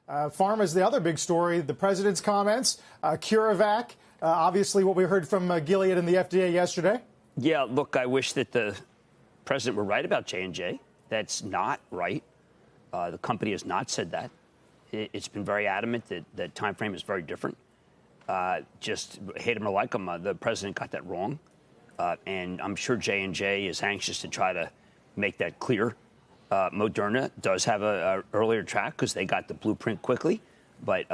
Pharma is the other big story. The president's comments, CureVac, obviously what we heard from Gilead and the FDA yesterday. Yeah, look, I wish that the president were right about J&J. That's not right. The company has not said that. It's been very adamant that the time frame is very different. Just hate him or like him, the president got that wrong. And I'm sure J&J is anxious to try to make that clear. Moderna does have a earlier track because they got the blueprint quickly. But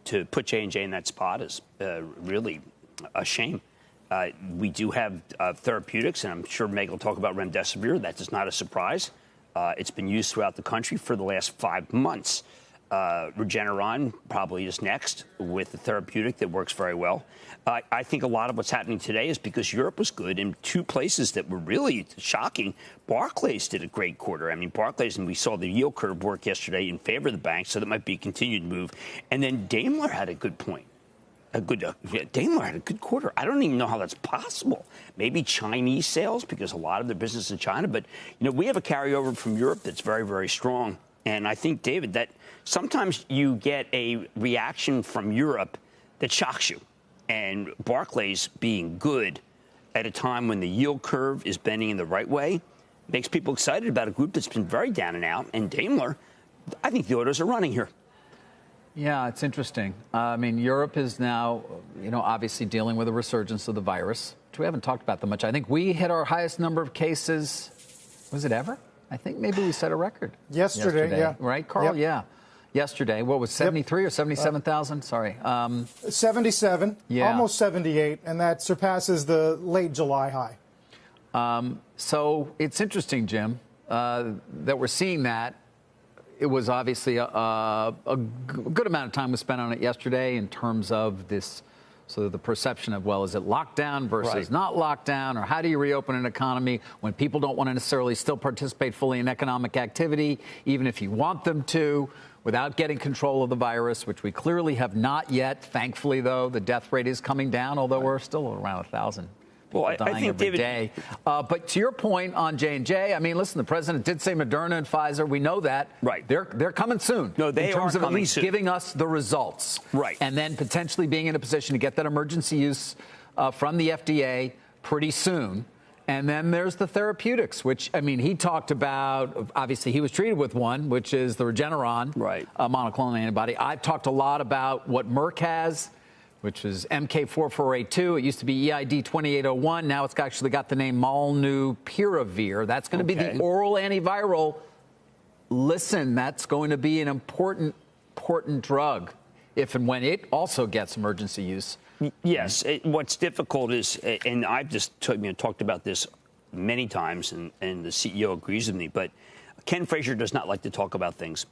to put J&J in that spot is really a shame. We do have therapeutics, and I'm sure Meg will talk about remdesivir. That is not a surprise. It's been used throughout the country for the last 5 months. Regeneron probably is next with the therapeutic that works very well. I think a lot of what's happening today is because Europe was good in 2 places that were really shocking. Barclays did a great quarter. I mean, Barclays, and we saw the yield curve work yesterday in favor of the bank, so that might be a continued move. And then Daimler had a good point. Daimler had a good quarter. I don't even know how that's possible. Maybe Chinese sales, because a lot of their business is in China. But, we have a carryover from Europe that's very, very strong. And I think, David, that sometimes you get a reaction from Europe that shocks you. And Barclays being good at a time when the yield curve is bending in the right way makes people excited about a group that's been very down and out. And Daimler, I think the orders are running here. Yeah, it's interesting. I mean, Europe is now, obviously dealing with a resurgence of the virus, which we haven't talked about that much. I think we hit our highest number of cases. Was it ever? I think maybe we set a record. Yesterday. Yeah. Right, Carl? Yep. Yeah. Yesterday. What was 73 or 77,000? Sorry. 77, yeah. Almost 78, and that surpasses the late July high. So it's interesting, Jim, that we're seeing that. It was obviously a good amount of time was spent on it yesterday in terms of this, so the perception of, well, is it lockdown versus not lockdown, or how do you reopen an economy when people don't want to necessarily still participate fully in economic activity, even if you want them to, without getting control of the virus, which we clearly have not yet. Thankfully, though, the death rate is coming down, although we're still around 1,000. Well, I think, every David, day. But to your point on J&J, I mean, listen, the president did say Moderna and Pfizer. We know that. Right. They're coming soon. No, they in terms are of at coming least soon. giving us the results. Right. And then potentially being in a position to get that emergency use from the FDA pretty soon. And then there's the therapeutics, which, I mean, he talked about, obviously he was treated with one, which is the Regeneron monoclonal antibody. I've talked a lot about what Merck has, which is MK4482. It used to be EID 2801. Now it's actually got the name Molnupiravir. That's going to be the oral antiviral. Listen, that's going to be an important drug if and when it also gets emergency use. Yes. What's difficult is, and I've just talked about this many times, and the CEO agrees with me, but Ken Frazier does not like to talk about things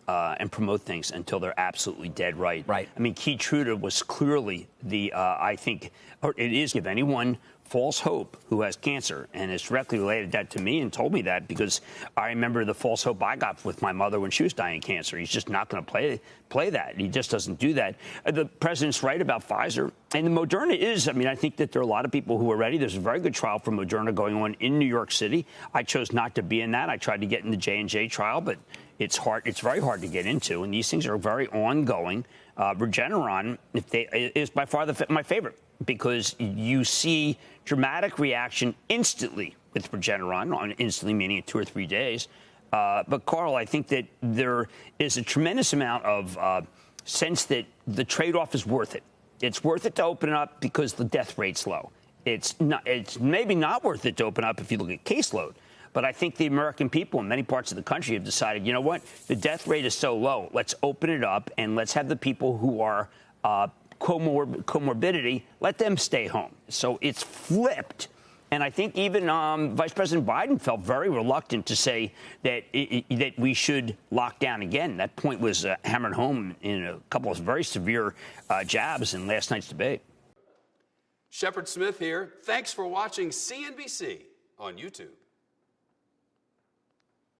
and promote things until they're absolutely dead right. Right. I mean, Keytruda was clearly I think, or it is, give anyone false hope who has cancer, and it's directly related that to me and told me that because I remember the false hope I got with my mother when she was dying of cancer. He's just not going to play that. He just doesn't do that. The president's right about Pfizer, and the Moderna is. I mean, I think that there are a lot of people who are ready. There's a very good trial for Moderna going on in New York City. I chose not to be in that. I tried to get in the J&J trial, but it's hard. It's very hard to get into, and these things are very ongoing. Regeneron is by far my favorite because you see dramatic reaction instantly with Regeneron, instantly meaning in 2 or 3 days. But, Carl, I think that there is a tremendous amount of sense that the trade-off is worth it. It's worth it to open it up because the death rate's low. It's maybe not worth it to open up if you look at caseload. But I think the American people in many parts of the country have decided, you know what, the death rate is so low. Let's open it up and let's have the people who are comorbidity, let them stay home. So it's flipped. And I think even Vice President Biden felt very reluctant to say that that we should lock down again. That point was hammered home in a couple of very severe jabs in last night's debate. Shepard Smith here. Thanks for watching CNBC on YouTube.